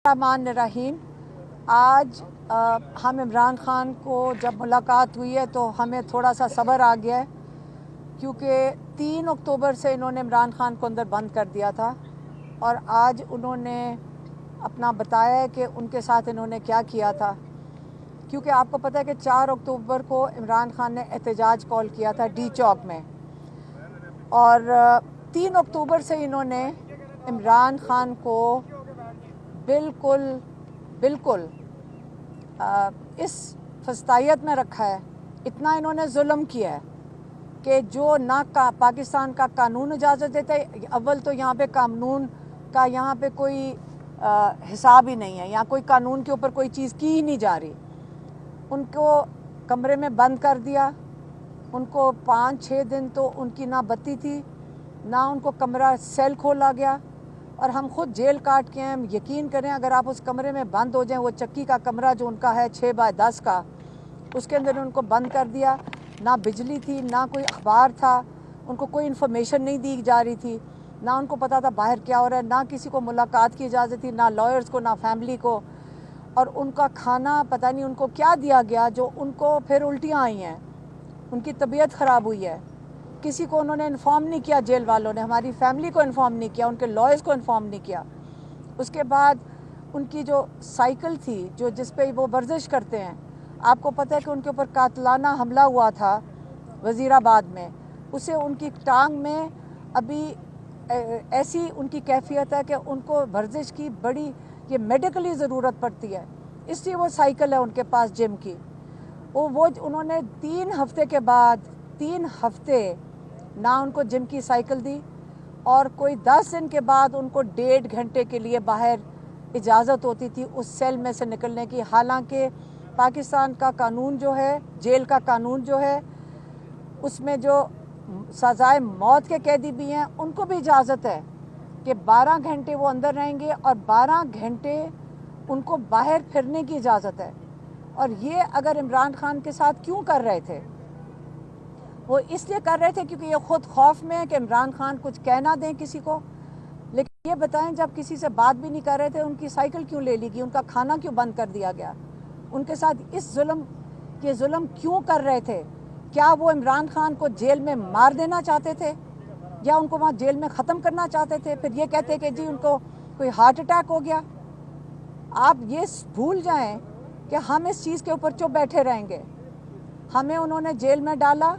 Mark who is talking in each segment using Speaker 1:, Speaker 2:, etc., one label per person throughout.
Speaker 1: रहीम। आज हम इमरान ख़ान को जब मुलाकात हुई है तो हमें थोड़ा सा सब्र आ गया है, क्योंकि 3 अक्टूबर से इन्होंने इमरान ख़ान को अंदर बंद कर दिया था और आज उन्होंने अपना बताया है कि उनके साथ इन्होंने क्या किया था। क्योंकि आपको पता है कि 4 अक्टूबर को इमरान ख़ान ने एहतजाज कॉल किया था डी चौक में, और 3 अक्टूबर से इन्होंने इमरान ख़ान को बिल्कुल इस फस्तायत में रखा है। इतना इन्होंने जुल्म किया है कि जो ना पाकिस्तान का कानून इजाज़त देता है। अव्वल तो यहाँ पे कानून का यहाँ पे कोई हिसाब ही नहीं है, यहाँ कोई कानून के ऊपर कोई चीज़ की ही नहीं जा रही। उनको कमरे में बंद कर दिया। उनको 5-6 दिन तो उनकी ना बत्ती थी, ना उनको कमरा सेल खोला गया, और हम खुद जेल काट के हैं। हम यकीन करें, अगर आप उस कमरे में बंद हो जाएं, वो चक्की का कमरा जो उनका है 6x10 का, उसके अंदर उनको बंद कर दिया। ना बिजली थी, ना कोई अखबार था, उनको कोई इन्फॉर्मेशन नहीं दी जा रही थी, ना उनको पता था बाहर क्या हो रहा है, ना किसी को मुलाकात की इजाज़त थी, ना लॉयर्स को, ना फैमिली को। और उनका खाना पता नहीं उनको क्या दिया गया, जो उनको फिर उल्टियाँ आई हैं, उनकी तबीयत ख़राब हुई है। किसी को उन्होंने इन्फॉर्म नहीं किया, जेल वालों ने हमारी फैमिली को इन्फॉर्म नहीं किया, उनके लॉयर्स को इन्फॉर्म नहीं किया। उसके बाद उनकी जो साइकिल थी, जो जिस पे वो वर्जिश करते हैं, आपको पता है कि उनके ऊपर कातलाना हमला हुआ था वज़ीराबाद में। उसे उनकी टांग में अभी ऐसी उनकी कैफियत है कि उनको वर्जिश की बड़ी ये मेडिकली ज़रूरत पड़ती है, इसलिए वो साइकिल है उनके पास जिम की। वो उन्होंने 3 हफ्ते के बाद 3 हफ्ते ना उनको जिम की साइकिल दी, और कोई 10 दिन के बाद उनको 1.5 घंटे के लिए बाहर इजाज़त होती थी उस सेल में से निकलने की। हालांकि पाकिस्तान का कानून जो है, जेल का कानून जो है, उसमें जो सज़ाए मौत के कैदी भी हैं, उनको भी इजाज़त है कि 12 घंटे वो अंदर रहेंगे और 12 घंटे उनको बाहर फिरने की इजाज़त है। और ये अगर इमरान ख़ान के साथ क्यों कर रहे थे? वो इसलिए कर रहे थे क्योंकि ये ख़ुद खौफ में है कि इमरान ख़ान कुछ कह ना दें किसी को। लेकिन ये बताएं, जब किसी से बात भी नहीं कर रहे थे, उनकी साइकिल क्यों ले ली गई, उनका खाना क्यों बंद कर दिया गया, उनके साथ इस जुल्म क्यों कर रहे थे? क्या वो इमरान ख़ान को जेल में मार देना चाहते थे, या उनको वहाँ जेल में ख़त्म करना चाहते थे? फिर ये कहते कि जी उनको कोई हार्ट अटैक हो गया। आप ये भूल जाएं कि हम इस चीज़ के ऊपर चुप बैठे रहेंगे। हमें उन्होंने जेल में डाला,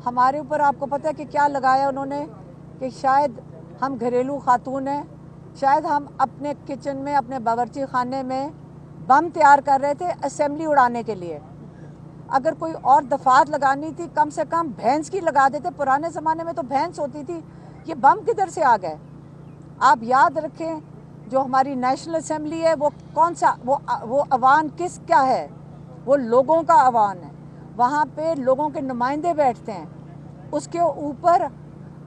Speaker 1: हमारे ऊपर आपको पता है कि क्या लगाया उन्होंने, कि शायद हम घरेलू खातून हैं, शायद हम अपने किचन में, अपने बावर्ची खाने में बम तैयार कर रहे थे असेंबली उड़ाने के लिए। अगर कोई और दफात लगानी थी, कम से कम भैंस की लगा देते। पुराने ज़माने में तो भैंस होती थी, ये बम किधर से आ गए? आप याद रखें, जो हमारी नेशनल असेंबली है, वो कौन सा, वो अवान किस क्या है? वो लोगों का अवान है। वहाँ पे लोगों के नुमाइंदे बैठते हैं। उसके ऊपर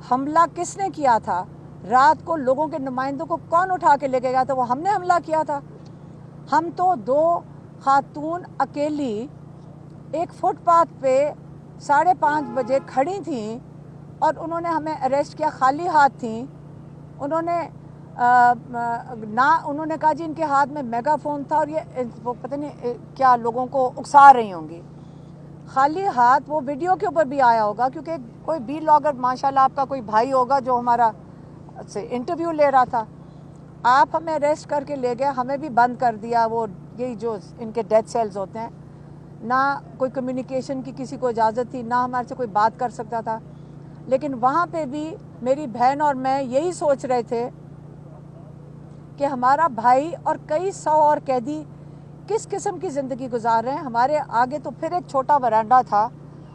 Speaker 1: हमला किसने किया था? रात को लोगों के नुमाइंदों को कौन उठा के लेके गया था? वो हमने हमला किया था। हम तो 2 खातून अकेली एक फुटपाथ पे 5:30 बजे खड़ी थीं, और उन्होंने हमें अरेस्ट किया, खाली हाथ थीं। उन्होंने उन्होंने कहा जी इनके हाथ में मेगाफोन था, और ये वो पता नहीं क्या लोगों को उकसा रही होंगी। खाली हाथ, वो वीडियो के ऊपर भी आया होगा, क्योंकि कोई बी लॉगर माशाल्लाह आपका कोई भाई होगा जो हमारा से इंटरव्यू ले रहा था। आप हमें अरेस्ट करके ले गए, हमें भी बंद कर दिया। वो यही जो इनके डेथ सेल्स होते हैं, ना कोई कम्युनिकेशन की किसी को इजाज़त थी, ना हमारे से कोई बात कर सकता था। लेकिन वहाँ पे भी मेरी बहन और मैं यही सोच रहे थे कि हमारा भाई और कई 100 और कैदी किस किस्म की ज़िंदगी गुजार रहे हैं। हमारे आगे तो फिर एक छोटा वरांडा था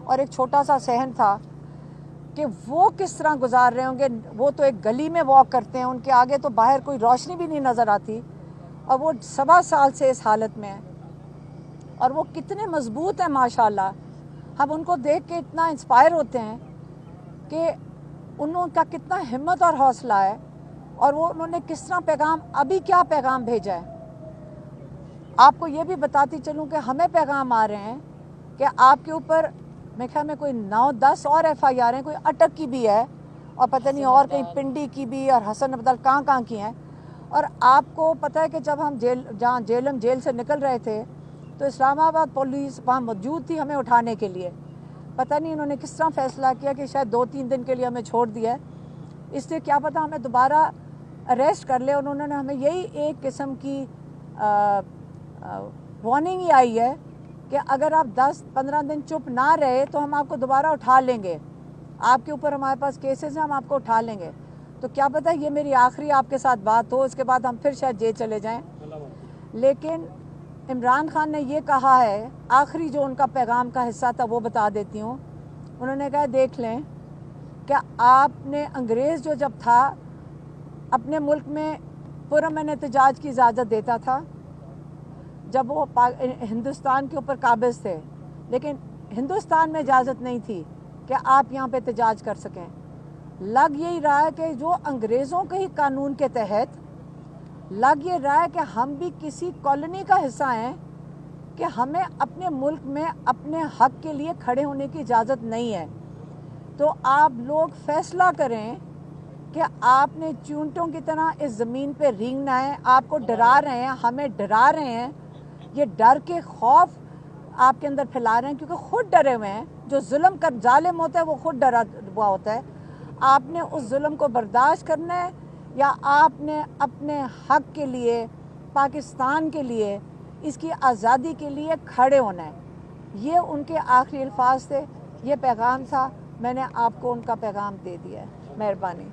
Speaker 1: और एक छोटा सा सहन था, कि वो किस तरह गुजार रहे होंगे। वो तो एक गली में वॉक करते हैं, उनके आगे तो बाहर कोई रोशनी भी नहीं नज़र आती, और वो 1.25 साल से इस हालत में है। और वो कितने मजबूत हैं माशाल्लाह। हम उनको देख के इतना इंस्पायर होते हैं कि उनका कितना हिम्मत और हौसला है, और वो उन्होंने किस तरह पैगाम, अभी क्या पैगाम भेजा है। आपको ये भी बताती चलूँ कि हमें पैगाम आ रहे हैं कि आपके ऊपर मेरे ख्याल में कोई 9-10 और FIR हैं, कोई अटक की भी है, और पता नहीं और कहीं पिंडी की भी, और हसन अब्दुल कहाँ की हैं। اور آپ کو پتہ ہے کہ جب ہم جہاں جیل سے نکل رہے تھے تو اسلام آباد پولیس وہاں موجود تھی ہمیں اٹھانے کے لیے. پتہ نہیں انہوں نے کس طرح فیصلہ کیا کہ شاید 2-3 دن کے لیے ہمیں چھوڑ دیا ہے, اس لیے کیا پتہ ہمیں دوبارہ اریسٹ کر لے. انہوں نے ہمیں یہی ایک قسم کی وارننگ ہی آئی ہے کہ اگر آپ 10-15 دن چپ نہ رہے تو ہم آپ کو دوبارہ اٹھا لیں گے, آپ کے اوپر ہمارے پاس کیسز ہیں, ہم آپ کو اٹھا لیں گے. تو کیا پتہ یہ میری آخری آپ کے ساتھ بات ہو, اس کے بعد ہم پھر شاید جیل چلے جائیں. لیکن عمران خان نے یہ کہا ہے, آخری جو ان کا پیغام کا حصہ تھا وہ بتا دیتی ہوں. انہوں نے کہا دیکھ لیں کہ آپ نے انگریز جو جب تھا اپنے ملک میں پرامن احتجاج کی اجازت دیتا تھا جب وہ ہندوستان کے اوپر قابض تھے, لیکن ہندوستان میں اجازت نہیں تھی کہ آپ یہاں پہ احتجاج کر سکیں. لگ یہی رہا ہے کہ جو انگریزوں کے ہی قانون کے تحت لگ یہ رہا ہے کہ ہم بھی کسی کالونی کا حصہ ہیں کہ ہمیں اپنے ملک میں اپنے حق کے لیے کھڑے ہونے کی اجازت نہیں ہے. تو آپ لوگ فیصلہ کریں کہ آپ نے چونٹوں کی طرح اس زمین پہ رینگنا ہے. آپ کو ڈرا رہے ہیں, ہمیں ڈرا رہے ہیں, یہ ڈر کے خوف آپ کے اندر پھیلا رہے ہیں کیونکہ خود ڈرے ہوئے ہیں. جو ظالم ہوتا ہے وہ خود ڈرا ہوا ہوتا ہے. آپ نے اس ظلم کو برداشت کرنا ہے یا آپ نے اپنے حق کے لیے, پاکستان کے لیے, اس کی آزادی کے لیے کھڑے ہونا ہے. یہ ان کے آخری الفاظ تھے, یہ پیغام تھا, میں نے آپ کو ان کا پیغام دے دیا ہے. مہربانی.